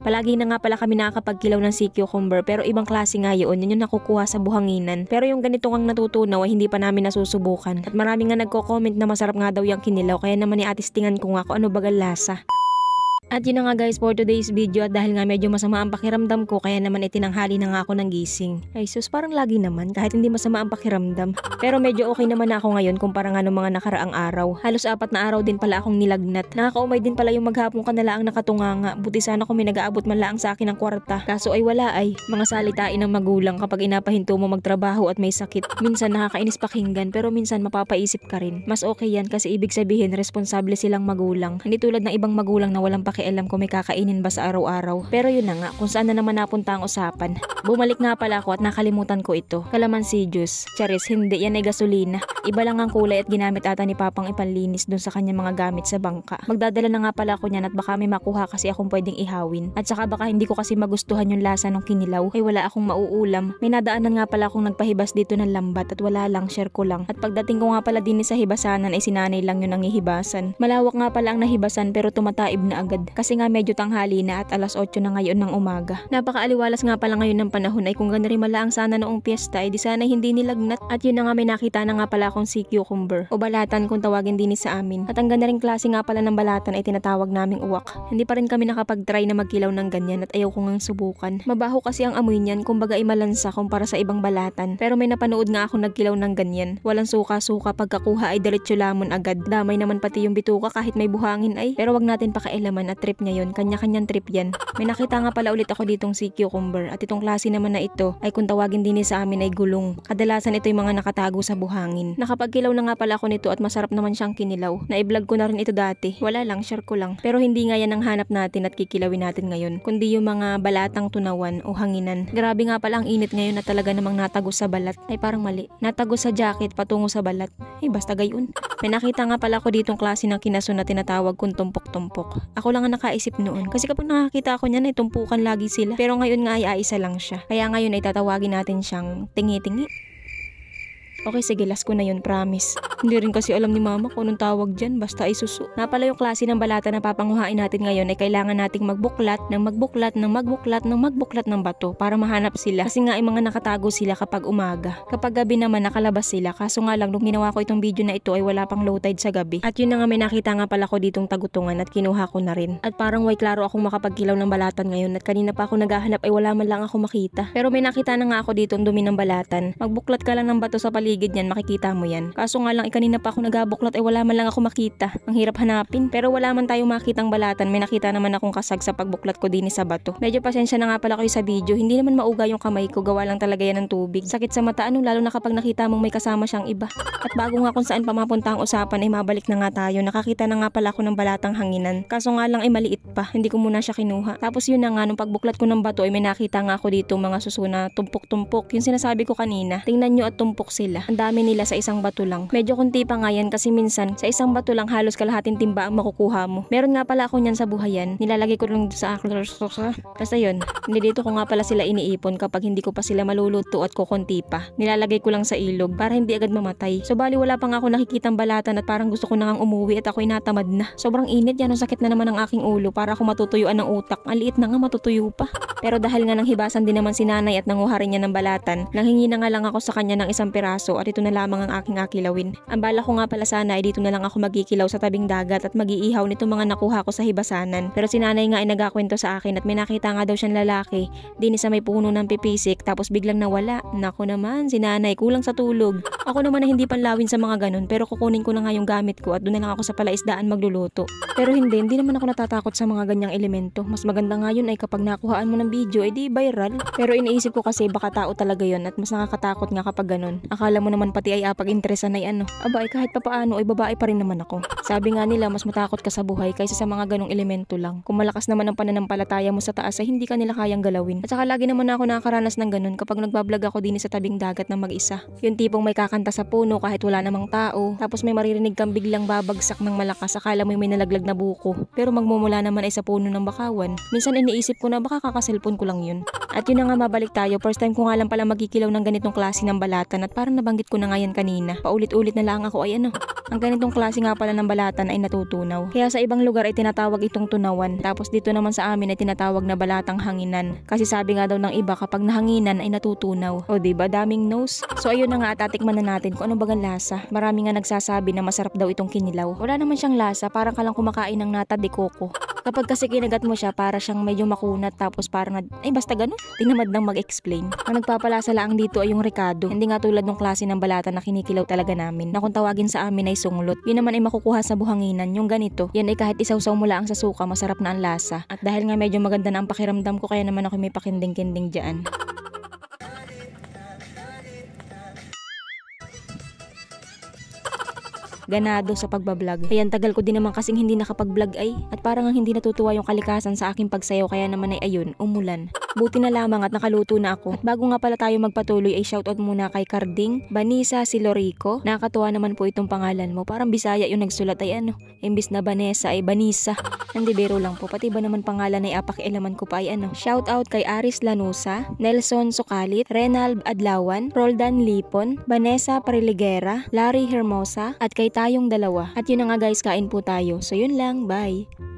Palagi na nga pala kami nakakapagkilaw ng sea cucumber pero ibang klase nga yun yung nakukuha sa buhanginan. Pero yung ganito ang natutunaw ay hindi pa namin nasusubukan. At marami nga nagko-comment na masarap nga daw yung kinilaw kaya naman iatistingan ko nga kung ano bagal lasa. At yun na nga guys for today's video at dahil nga medyo masama ang pakiramdam ko kaya naman itinanghali na nga ako ng gising. Ay sus parang lagi naman kahit hindi masama ang pakiramdam. Pero medyo okay naman ako ngayon kumpara nga nung mga nakaraang araw. Halos 4 na araw din pala akong nilagnat. Nakakaumay din pala yung maghapon ka na laang nakatunganga. Buti sana kung may nag-aabot man laang sa akin ng kwarta. Kaso ay wala ay. Mga salitain ng magulang kapag inapahinto mo magtrabaho at may sakit. Minsan nakakainis pakinggan pero minsan mapapaisip ka rin. Mas okay yan kasi ibig sabihin responsable silang magulang. Hindi tulad ng ibang magulang na walang pakialam kung may kakainin ba sa araw-araw. Pero yun na nga, kung saan na naman napunta ang usapan. Bumalik nga pala ako at nakalimutan ko ito. Calamansi juice. Charis, hindi yan ay gasolina. Iba lang ang kulay at ginamit ata ni Papang ipanlinis dun sa kanyang mga gamit sa bangka. Magdadala na nga pala ako niyan at baka may makuha kasi akong pwedeng ihawin. At saka baka hindi ko kasi magustuhan yung lasa ng kinilaw. Ay wala akong mauulam. May nadaanan nga pala akong nagpahibas dito ng lambat at wala lang, share ko lang. At pagdating ko nga pala din sa hibasanan ay sinanay lang yun ang ihibasan. Malawak nga pala ang nahibasan pero tumataib na agad. Kasi nga medyo tanghali na at alas 8 na ngayon ng umaga. Napakaaliwalas nga pala ngayon ng panahon ay kung gano'n rin malaang sana noong piyesta ay di sana hindi nilagnat. At yun na nga may nakita na nga pala akong sea cucumber o balatan kung tawagin din sa amin. At ang ganda ring klase nga pala ng balatan ay tinatawag naming uwak. Hindi pa rin kami nakapag-try na magkilaw ng ganyan at ayaw ko ngang subukan. Mabaho kasi ang amoy niyan kumbaga ay malansa kumpara sa ibang balatan. Pero may napanood nga ako nagkilaw ng ganyan. Walang suka-suka pagkakuha ay diretso lamon agad. Damay naman pati yung bituka kahit may buhangin ay. Pero wag natin pakialaman at trip niya yun. Kanya-kanyang trip yan. May nakita nga pala ulit ako ditong sea cucumber at itong klase naman na ito ay kung tawagin din sa amin ay gulong. Kadalasan ito yung mga nakatago sa buhangin. Nakapagkilaw na nga pala ako nito at masarap naman siyang kinilaw. Na-vlog ko na rin ito dati. Wala lang, share ko lang. Pero hindi nga yan ang hanap natin at kikilawin natin ngayon. Kundi yung mga balatang tunawan o hanginan. Grabe nga pala ang init ngayon na talaga namang natagos sa balat. Ay parang mali. Natagos sa jacket patungo sa balat. Ay basta gayon. May nakita nga pala ako ditong klase ng kinaso na tinatawag kung tumpok-tumpok. Ako lang ang nakaisip noon. Kasi kapag nakakita ako niyan ay tumpukan lagi sila. Pero ngayon nga ay isa lang siya. Kaya ngayon ay tatawagin natin siyang tingi-tingi. Okay, sige, last ko na yun, promise. Hindi rin kasi alam ni mama kung anong tawag dyan, basta ay susu. Napala yung klase ng balata na papanguhain natin ngayon ay kailangan nating magbuklat ng bato para mahanap sila. Kasi nga ay mga nakatago sila kapag umaga. Kapag gabi naman nakalabas sila, kaso nga lang nung ginawa ko itong video na ito ay wala pang low tide sa gabi. At yun na nga may nakita nga pala ko ditong tagutungan at kinuha ko na rin. At parang way klaro akong makapagkilaw ng balatan ngayon at kanina pa ako naghahanap ay wala man lang ako makita. Pero may nakita na nga ako ditong dumi ng balatan. Magbuklat ka lang ng bato sa paligid niyan, makikita mo yan. Kaso nga lang kanina pa ako nagabuklat ay wala man lang ako makita. Ang hirap hanapin. Pero wala man tayong makitang balatan, may nakita naman akong kasag sa pagbuklat ko din sa bato. Medyo pasensya na nga pala kayo sa video. Hindi naman mauga yung kamay ko, gawa lang talaga yan ng tubig. Sakit sa mata lalo na kapag nakita mong may kasama siyang iba. At bago nga kung saan pa mapunta ang usapan ay mabalik na nga tayo. Nakakita na nga pala ako ng balatang hanginan. Kaso nga lang ay maliit pa. Hindi ko muna siya kinuha. Tapos yun na nga nung pagbuklat ko ng bato ay may nakita nga ako dito mga susuna tumpok-tumpok. Yung sinasabi ko kanina. Tingnan nyo at tumpok sila. Ang dami nila sa isang bato lang. Medyo kunti pa nga yan kasi minsan sa isang bato lang halos kalahating timba ang makukuha mo. Meron nga pala ako niyan sa buhayan. Nilalagay ko lang sa akin. Basta yun. Dito ko nga pala sila iniipon kapag hindi ko pa sila maluluto at kukunti pa. Nilalagay ko lang sa ilog para hindi agad mamatay. So bali wala pa nga ako nakikitang balatan at parang gusto ko na ngang umuwi at ako'y natamad na. Sobrang init yan. Ang sakit na naman ang aking ulo para ako matutuyuan ng utak. Ang liit na nga matutuyo pa. Pero dahil nga nang hibasan din naman si nanay at nanguha rin niya ng balatan, nanghingi na nga lang ako sa kanya ng isang piraso at ito na lamang ang aking akilawin. Ang bala ko nga pala sana ay dito na lang ako magikilaw sa tabing dagat at mag-iihaw nito mga nakuha ko sa hibasanan. Pero si nanay nga ay nagakwento sa akin at may nakita nga daw siyang lalaki din sa may puno ng pipisik tapos biglang nawala. Nako naman, si nanay kulang sa tulog. Ako naman na hindi panlawin sa mga ganun pero kukunin ko na nga yung gamit ko at doon na lang ako sa palaisdaan magluluto. Pero hindi naman ako natatakot sa mga ganyang elemento. Mas maganda nga yun ay kapag nakuhaan mo ng video ay di viral. Pero iniisip ko kasi baka tao talaga yun at mas nakakatakot nga kapag ganun. Akala mo naman pati ay pag-interesan ay aba ay kahit papaano ay babae pa rin naman ako. Sabi nga nila mas matakot ka sa buhay kaysa sa mga ganong elemento lang. Kung malakas naman ang pananampalataya mo sa taas ay hindi ka nila kayang galawin. At saka lagi naman ako nakakaranas ng ganun kapag nagbablog ako din sa tabing dagat na mag-isa. Yung tipong may kakanta sa puno kahit wala namang tao. Tapos may maririnig kang biglang babagsak ng malakas, akala mo may nalaglag na buko. Pero magmumula naman ay sa puno ng bakawan. Minsan iniisip ko na baka cellphone ko lang yun. At yun na nga, mabalik tayo. First time ko nga lang pala magkikilaw ng ganitong klase ng balatan at parang nabanggit ko na nga yan kanina. Paulit-ulit na lang ako ay ano. Ang ganitong klase nga pala ng balatan ay natutunaw. Kaya sa ibang lugar ay tinatawag itong tunawan. Tapos dito naman sa amin ay tinatawag na balatang hanginan. Kasi sabi nga daw ng iba kapag nahanginan ay natutunaw. O diba, daming nose? So ayun na nga at atikman na natin kung ano bagang lasa. Marami nga nagsasabi na masarap daw itong kinilaw. Wala naman siyang lasa, parang ka lang kumakain ng nata de coco. Kapag kasi kinagat mo siya, para siyang medyo makunat tapos parang ay basta ganun. Tinamad nang mag-explain. Ang nagpapalasa lang dito ay yung Ricardo. Hindi nga tulad ng klase ng balata na kinikilaw talaga namin. Na kung tawagin sa amin ay sunglot. Yun naman ay makukuha sa buhanginan. Yung ganito, yan ay kahit isawsaw mo lang sa suka, masarap na ang lasa. At dahil nga medyo maganda na ang pakiramdam ko, kaya naman ako may pakinding-kinding dyan. Ganado sa pagbablog. Ayan, tagal ko din naman kasing hindi nakapag-vlog ay. At parang hindi natutuwa yung kalikasan sa aking pagsayaw, kaya naman ay ayun, umulan. Buti na lamang at nakaluto na ako. At bago nga pala tayo magpatuloy ay shoutout muna kay Carding, Vanessa Silorico. Nakakatuwa naman po itong pangalan mo. Parang Bisaya yung nagsulat ay ano. Imbis na Vanessa ay Vanessa. Hindi, biro lang po. Pati ba naman pangalan ay apakialaman ko pa ay ano. Shoutout kay Aris Lanusa, Nelson Sukalit, Renald Adlawan, Roldan Lipon, Vanessa Priligera, Larry Hermosa, at kay tayong dalawa. At yun na nga guys, kain po tayo. So yun lang, bye!